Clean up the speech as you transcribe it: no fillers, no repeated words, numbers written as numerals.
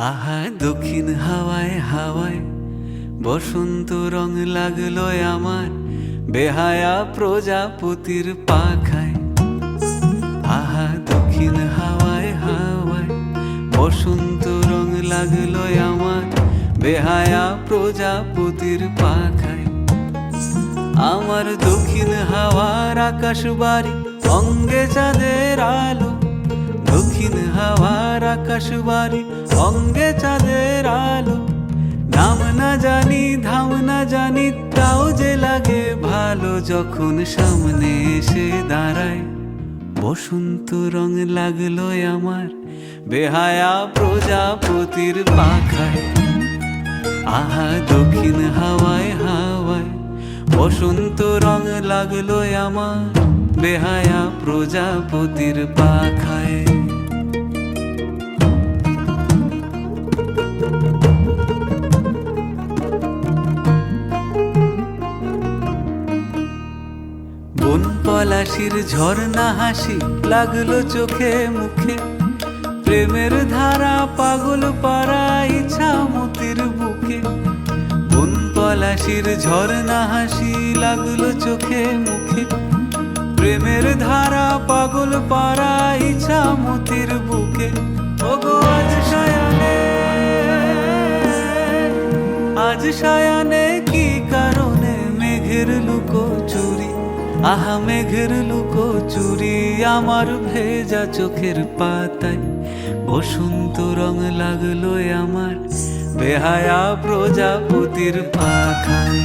আহা দক্ষিণ হাওয়ায় হাওয়ায় বসন্ত রং লাগলো আমার বেহায়া প্রজাপতির পাখায়। আহা দক্ষিণ হাওয়ায় হাওয়ায় বসন্ত রং লাগলো আমার বেহায়া প্রজাপতির পাখায়। আমার দক্ষিণ হাওয়ার আকাশ বাড়ি অঙ্গে চাঁদের আলো, দক্ষিণ হাওয়ার আকাশ বাড়ি অঙ্গে চাঁদের আলো। নাম না জানি ধাম না জানি তাও যে লাগে ভালো যখন সামনে এসে দাঁড়ায়। বসন্ত রং লাগলো আমার বেহায়া প্রজাপতির পাখায়। আহা দক্ষিণ হাওয়ায় হাওয়ায় বসন্ত রং লাগলো আমার বেহায়া প্রজাপতির পাখায়। বন পলাশির ঝর্ণা হাসি লাগলো চোখে মুখে, প্রেমের ধারা পাগল পাড়া ইছামতির বুকে। বন পলাশির ঝর্ণা হাসি লাগলো চোখে মুখে, প্রেমের ধারা পাগল পাড়া ইছামতির বুকে। ওগো আজ সায়ানে, আজ সায়ানে কি কারণে মেঘের লুকো চুরি। আহা মেঘের লুকো চুরি আমার ভেজা চোখের পাতায়। বসন্ত রং লাগলো আমার বেহায়া প্রজাপতির পাখায়।